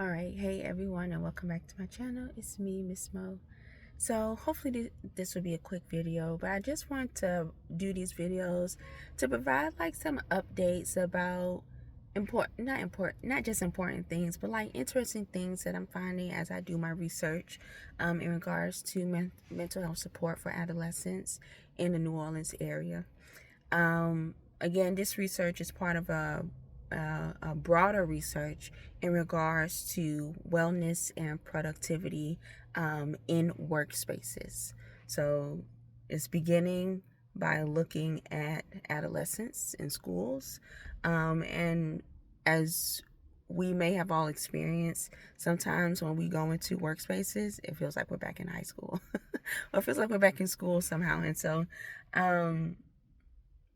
Alright, hey everyone, and welcome back to my channel. It's me, Miss Mo. So hopefully this will be a quick video, but I just want to do these videos to provide like some updates about not just important things, but like interesting things that I'm finding as I do my research in regards to mental health support for adolescents in the New Orleans area. Again, this research is part of a broader research in regards to wellness and productivity in workspaces. So it's beginning by looking at adolescents in schools. And as we may have all experienced, sometimes when we go into workspaces, it feels like we're back in high school or it feels like we're back in school somehow. And so,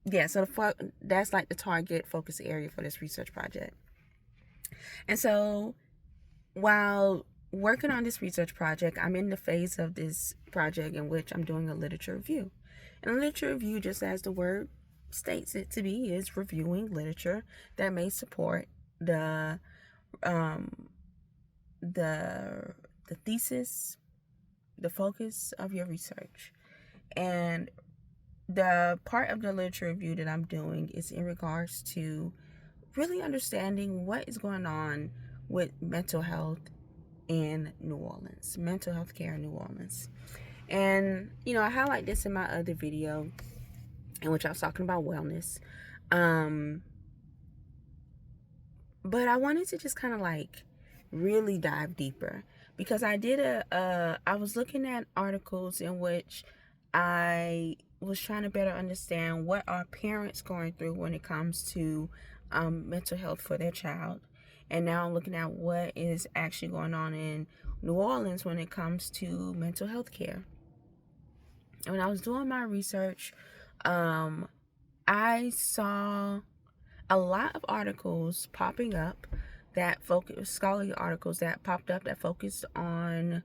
yeah, so that's like the target focus area for this research project. And so while working on this research project, I'm in the phase of this project in which I'm doing a literature review. And a literature review, just as the word states it to be, is reviewing literature that may support the thesis, the focus of your research. And the part of the literature review that I'm doing is in regards to really understanding what is going on with mental health in New Orleans, mental health care in New Orleans. And, I highlight this in my other video in which I was talking about wellness. But I wanted to just kind of like really dive deeper because I was looking at articles in which I was trying to better understand what are parents going through when it comes to mental health for their child. And now I'm looking at what is actually going on in New Orleans when it comes to mental health care. And when I was doing my research, I saw a lot of articles popping up that focus, scholarly articles that popped up that focused on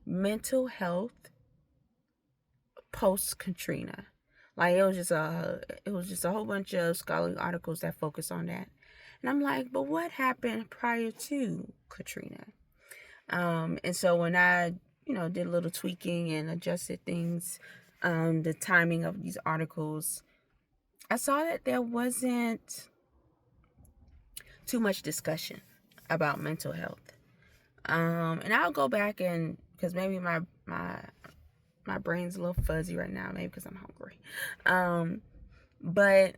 mental health post Katrina. Like it was just a whole bunch of scholarly articles that focused on that. And I'm like, but what happened prior to Katrina? And so when I, did a little tweaking and adjusted things, the timing of these articles, I saw that there wasn't too much discussion about mental health. And I'll go back and because maybe my brain's a little fuzzy right now, maybe because I'm hungry. But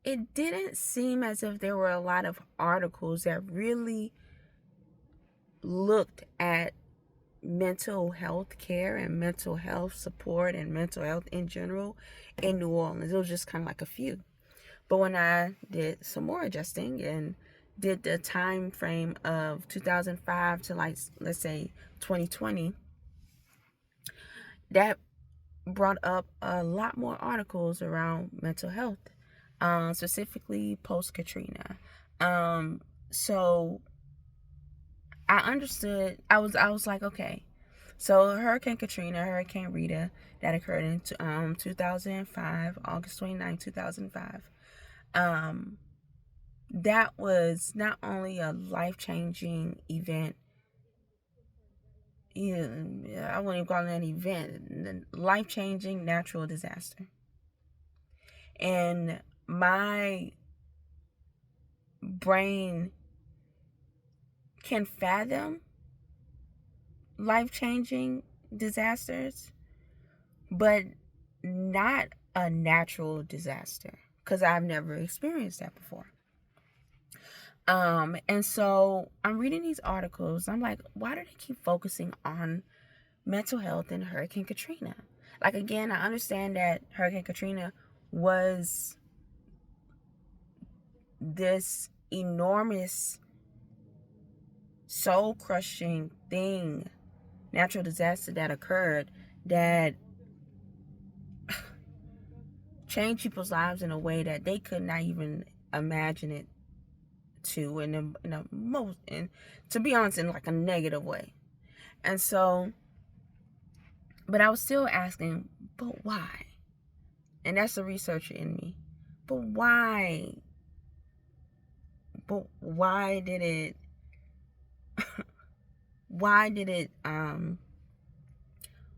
it didn't seem as if there were a lot of articles that really looked at mental health care and mental health support and mental health in general in New Orleans. It was just kind of like a few. But when I did some more adjusting and did the time frame of 2005 to like, let's say 2020, that brought up a lot more articles around mental health, specifically post Katrina. So I understood. I was like, okay. So Hurricane Katrina, Hurricane Rita, that occurred in 2005, August 29, 2005. That was not only a life-changing event. Yeah, I wouldn't even call it an event. Life-changing natural disaster. And my brain can fathom life-changing disasters, but not a natural disaster because I've never experienced that before. And so I'm reading these articles. I'm like, why do they keep focusing on mental health in Hurricane Katrina? Like, again, I understand that Hurricane Katrina was this enormous, soul-crushing thing, natural disaster that occurred that changed people's lives in a way that they could not even imagine it to, and to be honest, in like a negative way. And so, but I was still asking, but why? And that's the researcher in me. But why But why did it why did it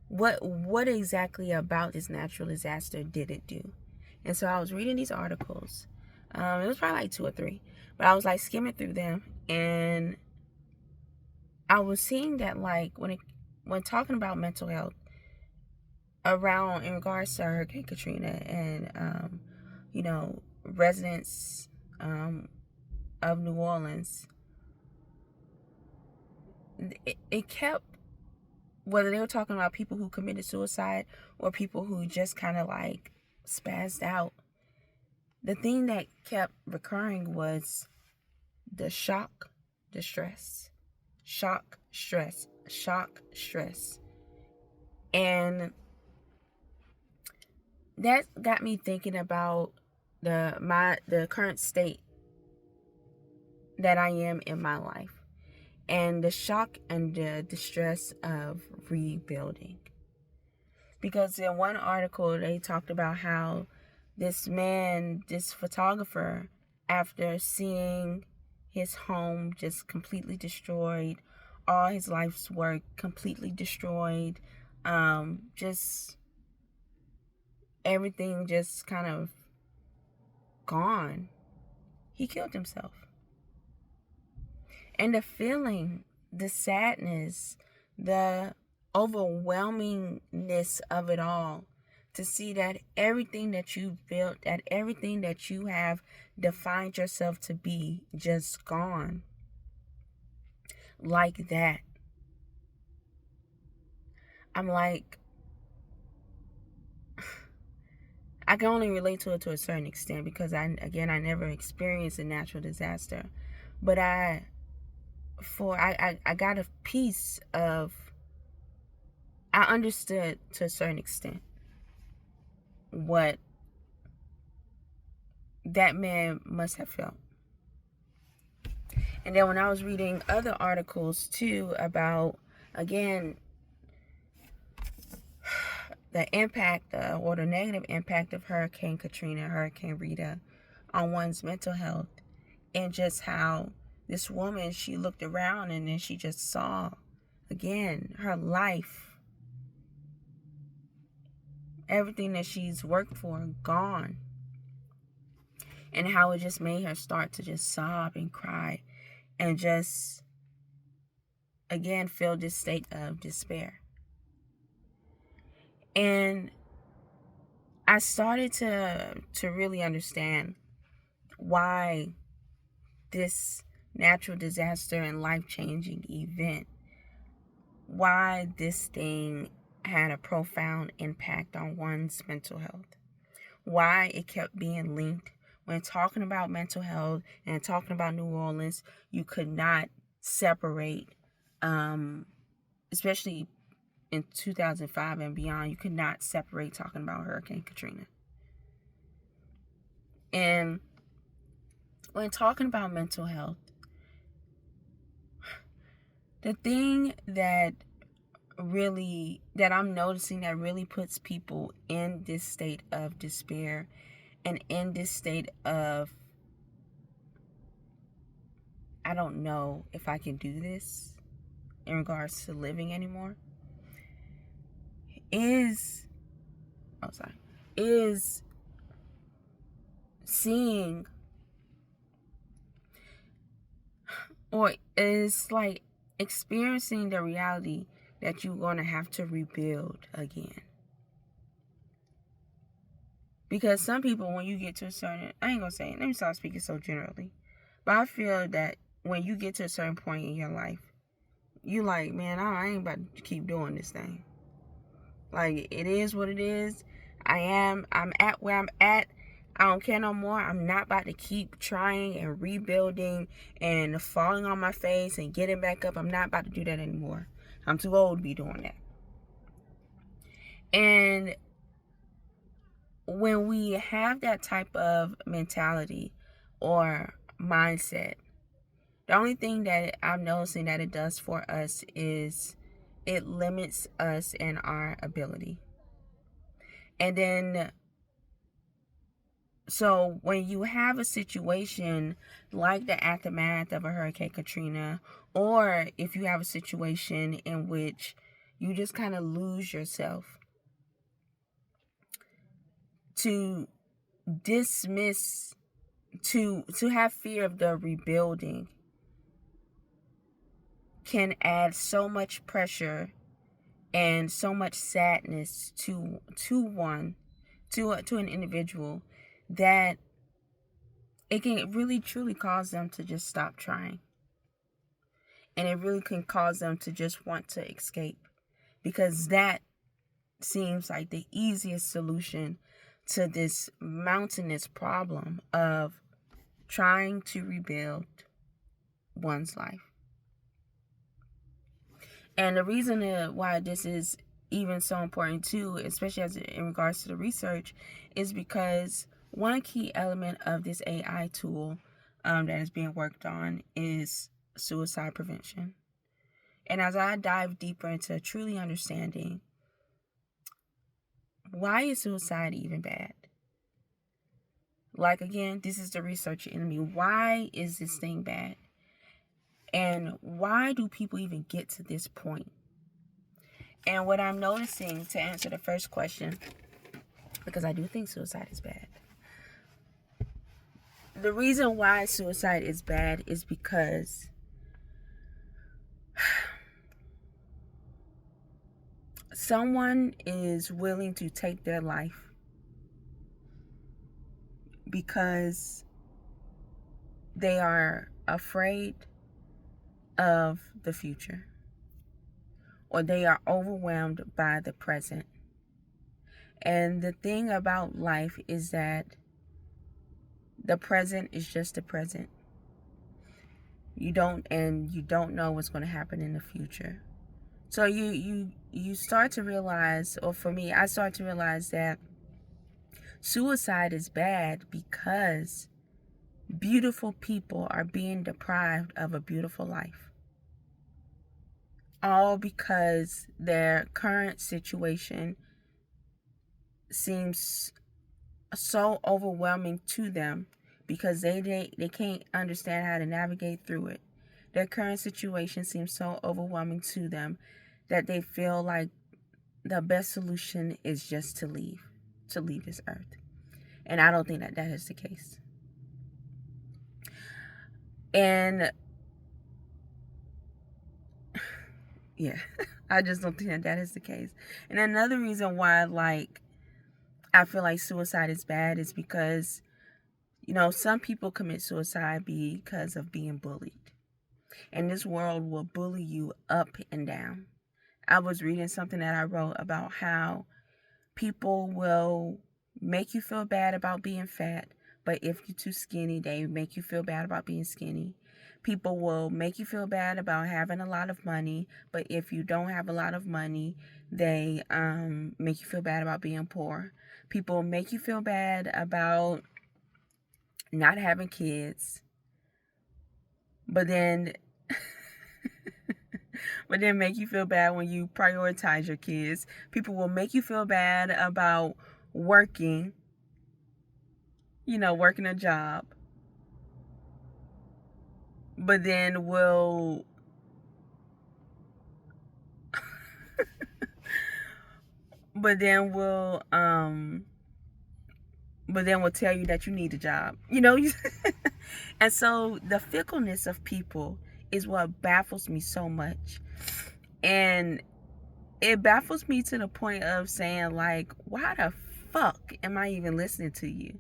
what exactly about this natural disaster did it do? And so I was reading these articles. It was probably like 2 or 3, but I was like skimming through them, and I was seeing that like when talking about mental health around in regards to Hurricane Katrina and residents of New Orleans, it kept, whether they were talking about people who committed suicide or people who just kind of like spazzed out, the thing that kept recurring was the shock, the stress, shock, stress, shock, stress. And that got me thinking about the current state that I am in my life, and the shock and the distress of rebuilding. Because in one article they talked about how this photographer, after seeing his home just completely destroyed, all his life's work completely destroyed, just everything just kind of gone, he killed himself. And the feeling, the sadness, the overwhelmingness of it all, to see that everything that you've built, that everything that you have defined yourself to be, just gone like that. I'm like, I can only relate to it to a certain extent, because I never experienced a natural disaster, but I got a piece of, I understood to a certain extent what that man must have felt. And then when I was reading other articles too about, again, the impact or the negative impact of Hurricane Katrina, Hurricane Rita on one's mental health, and just how this woman, she looked around and then she just saw, again, her life, everything that she's worked for, gone. And how it just made her start to just sob and cry and just, again, feel this state of despair. And I started to really understand why this natural disaster and life-changing event, why this thing had a profound impact on one's mental health, why it kept being linked. When talking about mental health and talking about New Orleans, you could not separate, especially in 2005 and beyond, you could not separate talking about Hurricane Katrina. And when talking about mental health, the thing that I'm noticing that really puts people in this state of despair and in this state of, I don't know if I can do this in regards to living anymore, is seeing, or is like experiencing the reality that you're going to have to rebuild again. Because some people, when you get to a certain, I ain't gonna say it, let me stop speaking so generally, but I feel that when you get to a certain point in your life, you like, man, I ain't about to keep doing this thing. Like, it is what it is. I'm at where I'm at. I don't care no more. I'm not about to keep trying and rebuilding and falling on my face and getting back up. I'm not about to do that anymore. I'm too old to be doing that. And when we have that type of mentality or mindset, the only thing that I'm noticing that it does for us is it limits us in our ability. And then So when you have a situation like the aftermath of a Hurricane Katrina, or if you have a situation in which you just kind of lose yourself, to dismiss, to have fear of the rebuilding can add so much pressure and so much sadness to an individual, that it can really truly cause them to just stop trying. And it really can cause them to just want to escape, because that seems like the easiest solution to this mountainous problem of trying to rebuild one's life. And the reason why this is even so important too, especially as in regards to the research, is because one key element of this AI tool that is being worked on is suicide prevention. And as I dive deeper into truly understanding, why is suicide even bad? Like, again, this is the researcher in me. Why is this thing bad? And why do people even get to this point? And what I'm noticing, to answer the first question, because I do think suicide is bad. The reason why suicide is bad is because someone is willing to take their life because they are afraid of the future, or they are overwhelmed by the present. And the thing about life is that the present is just the present. You don't know what's going to happen in the future. So you start to realize, or for me, I start to realize that suicide is bad because beautiful people are being deprived of a beautiful life. All because their current situation seems so overwhelming to them, because they can't understand how to navigate through it. Their current situation seems so overwhelming to them that they feel like the best solution is just to leave this earth. And I don't think that is the case. And yeah, I just don't think that is the case. And another reason why, like, I feel like suicide is bad is because, some people commit suicide because of being bullied. And this world will bully you up and down. I was reading something that I wrote about how people will make you feel bad about being fat, but if you're too skinny, they make you feel bad about being skinny. People will make you feel bad about having a lot of money, but if you don't have a lot of money, they make you feel bad about being poor. People make you feel bad about not having kids, but then make you feel bad when you prioritize your kids. People will make you feel bad about working a job, but then will tell you that you need a job. And so the fickleness of people is what baffles me so much. And it baffles me to the point of saying, like, why the fuck am I even listening to you?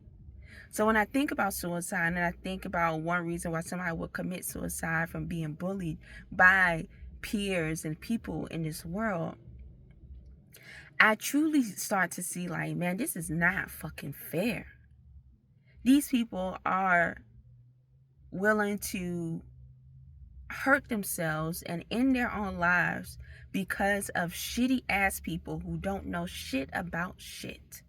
So when I think about suicide, and I think about one reason why somebody would commit suicide from being bullied by peers and people in this world, I truly start to see, like, man, this is not fucking fair. These people are willing to hurt themselves and end their own lives because of shitty ass people who don't know shit about shit.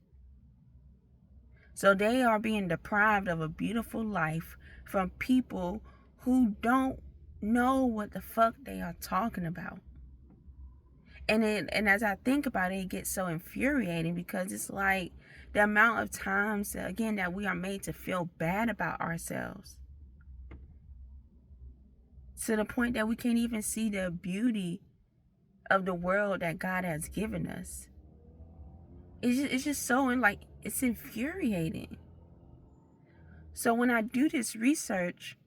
So they are being deprived of a beautiful life from people who don't know what the fuck they are talking about. And as I think about it, it gets so infuriating, because it's like The amount of times, again, that we are made to feel bad about ourselves, to the point that we can't even see the beauty of the world that God has given us. It's just so, it's infuriating. So when I do this research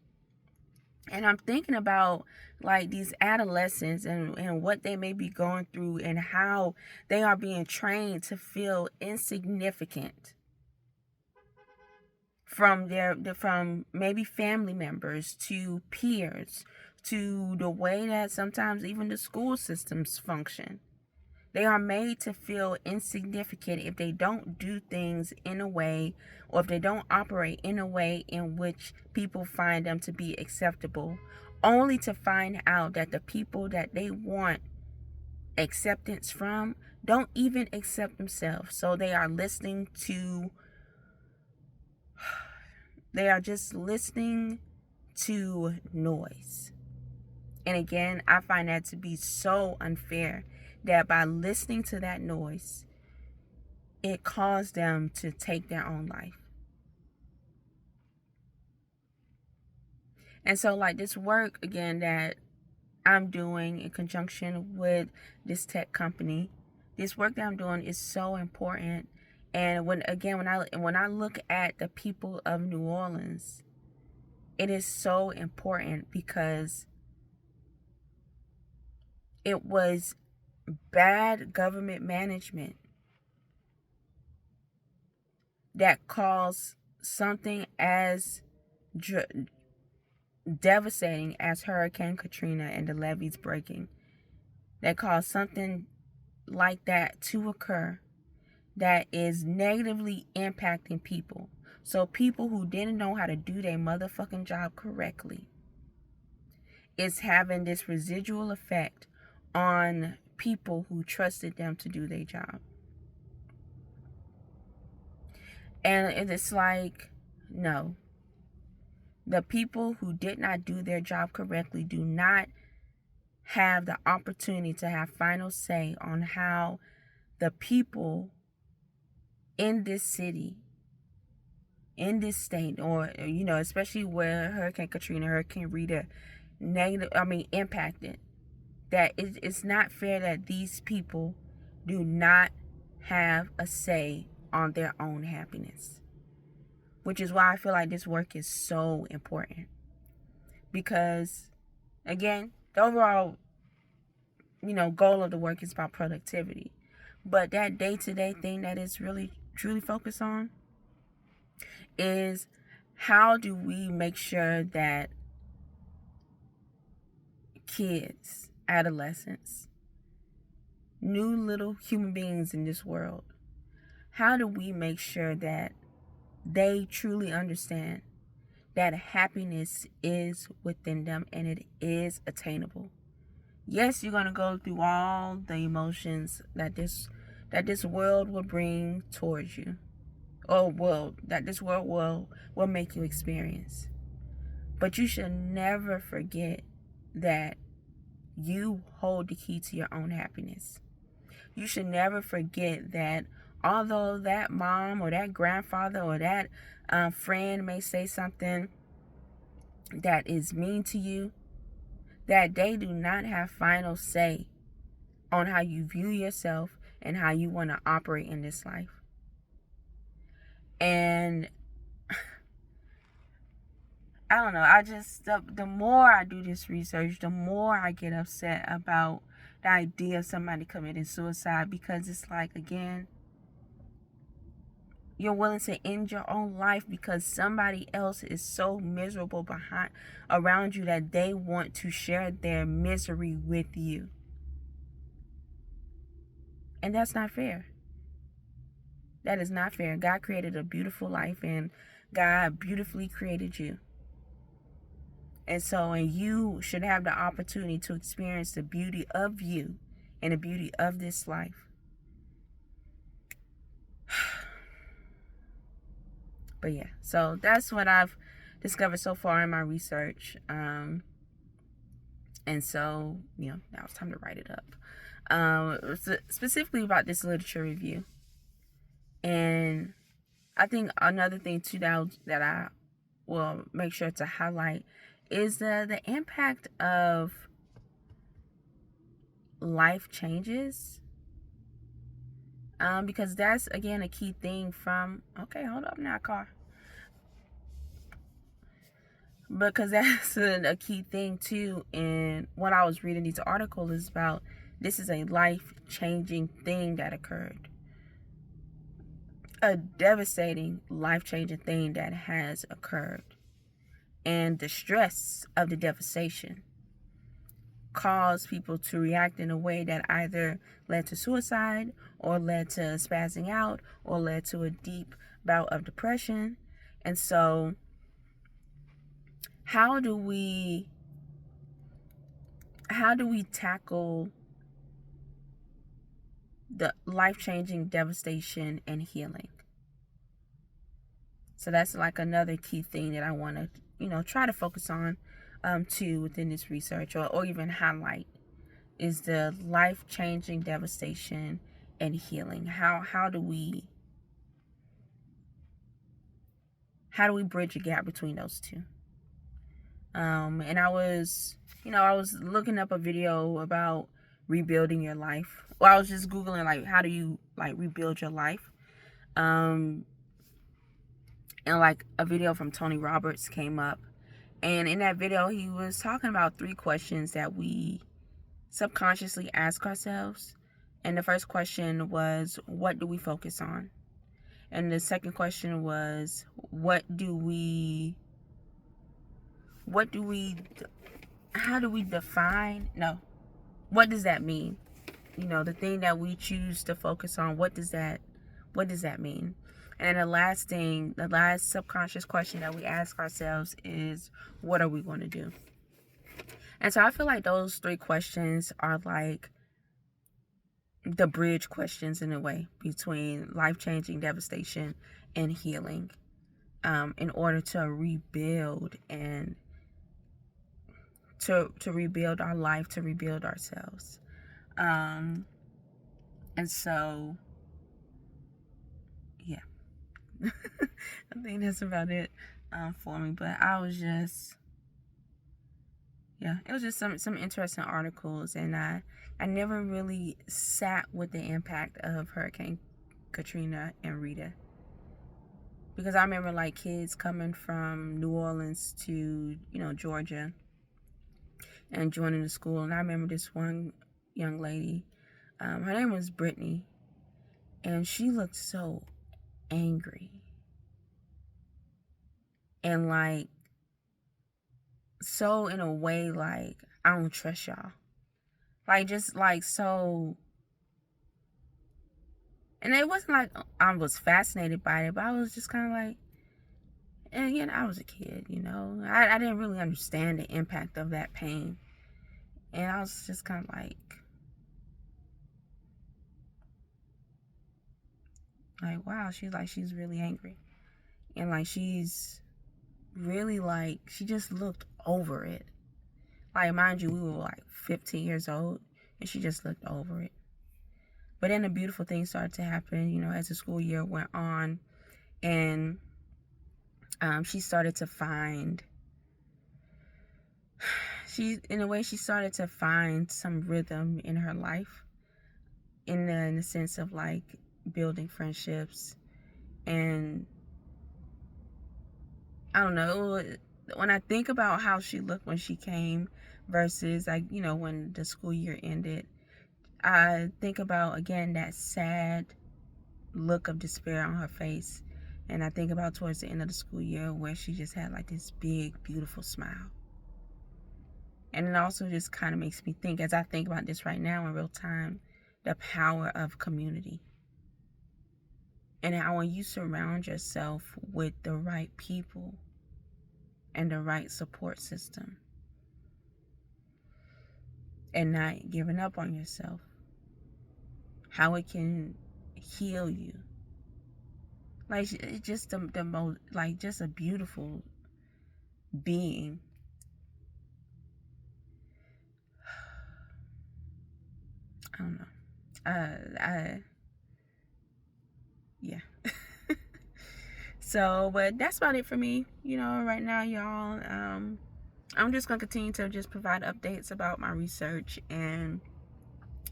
and I'm thinking about like these adolescents and what they may be going through and how they are being trained to feel insignificant from from maybe family members to peers to the way that sometimes even the school systems function. They are made to feel insignificant if they don't do things in a way, or if they don't operate in a way in which people find them to be acceptable, only to find out that the people that they want acceptance from don't even accept themselves. So they are just listening to noise. And again, I find that to be so unfair, that by listening to that noise, it caused them to take their own life. And so like this work, again, that I'm doing in conjunction with this tech company, this work that I'm doing is so important. And when I look at the people of New Orleans, it is so important because it was bad government management that caused something as devastating as Hurricane Katrina and the levees breaking, that caused something like that to occur, that is negatively impacting people. So people who didn't know how to do their motherfucking job correctly, is having this residual effect on people who trusted them to do their job. And it's like, no. The people who did not do their job correctly do not have the opportunity to have final say on how the people in this city, in this state, or, especially where Hurricane Katrina, Hurricane Rita impacted, that it's not fair that these people do not have a say on their own happiness. Which is why I feel like this work is so important. Because, again, the overall, goal of the work is about productivity. But that day-to-day thing that it's really, truly focused on is how do we make sure that kids, adolescents, new little human beings in this world, how do we make sure that they truly understand that happiness is within them and it is attainable? Yes, you're going to go through all the emotions that this world will bring towards you, or that this world will make you experience. But you should never forget that you hold the key to your own happiness. You should never forget that although that mom or that grandfather or that friend may say something that is mean to you, that they do not have final say on how you view yourself and how you want to operate in this life. And I don't know, the more I do this research, the more I get upset about the idea of somebody committing suicide, because it's like, again, you're willing to end your own life because somebody else is so miserable around you that they want to share their misery with you. And that's not fair. That is not fair. God created a beautiful life and God beautifully created you. And you should have the opportunity to experience the beauty of you and the beauty of this life. But yeah, so that's what I've discovered so far in my research. And so, now it's time to write it up. Specifically about this literature review. And I think another thing too that I will make sure to highlight is the impact of life changes. Because that's again a key thing from, okay, hold up now, car. Because that's a key thing too. And what I was reading these articles is about, this is a life changing thing that occurred, a devastating life changing thing that has occurred. And the stress of the devastation caused people to react in a way that either led to suicide, or led to spazzing out, or led to a deep bout of depression. And so how do we tackle the life-changing devastation and healing? So that's like another key thing that I want to, try to focus on too within this research, or even highlight, is the life-changing devastation and healing. How do we bridge a gap between those two? And I was looking up a video about rebuilding your life. Well, I was just Googling, like, how do you, like, rebuild your life? And like a video from Tony Roberts came up. And in that video, he was talking about 3 questions that we subconsciously ask ourselves. And the first question was, what do we focus on? And the second question was, how do we define, no, what does that mean? The thing that we choose to focus on, what does that mean? And the last subconscious question that we ask ourselves is, what are we going to do? And so I feel like those 3 questions are like the bridge questions in a way between life-changing devastation and healing, in order to rebuild and to rebuild our life, to rebuild ourselves. And so, yeah. I think that's about it for me. But I was just, it was just some interesting articles, and I never really sat with the impact of Hurricane Katrina and Rita, because I remember like kids coming from New Orleans to Georgia and joining the school. And I remember this one young lady, her name was Brittany, and she looked so angry and like, so in a way like, I don't trust y'all, like, just like, so. And it wasn't like I was fascinated by it, but I was just kind of like, and again, I was a kid, I didn't really understand the impact of that pain. And I was just kind of like, wow, she's really angry. And like, she's really like, she just looked over it. Like, mind you, we were like 15 years old, and she just looked over it. But then the beautiful things started to happen, as the school year went on. And she started to find, she started to find some rhythm in her life, in the sense of like building friendships. And I don't know, when I think about how she looked when she came versus like, when the school year ended, I think about, again, that sad look of despair on her face. And I think about towards the end of the school year where she just had like this big, beautiful smile. And it also just kind of makes me think, as I think about this right now in real time, the power of community. And how when you surround yourself with the right people and the right support system, and not giving up on yourself, how it can heal you. Like, it's just the most, like, just a beautiful being. I don't know. Yeah. So, but that's about it for me, you know, right now, y'all. I'm just gonna continue to just provide updates about my research, and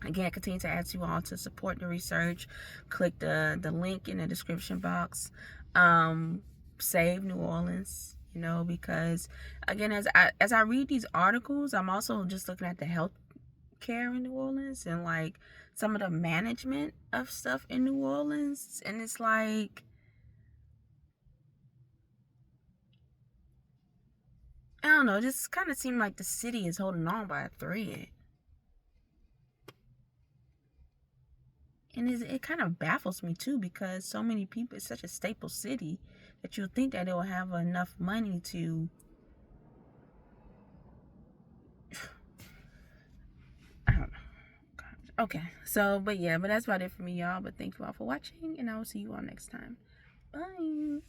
again, continue to ask you all to support the research. Click the link in the description box. Save New Orleans, you know, because again, as I read these articles, I'm also just looking at the health care in New Orleans and like some of the management of stuff in New Orleans, and it's like, I don't know, it just kind of seemed like the city is holding on by a thread. And it kind of baffles me too, because so many people, it's such a staple city that you would think that it will have enough money to, I don't know. Okay, so, but yeah, but that's about it for me, y'all. But thank you all for watching, and I will see you all next time. Bye.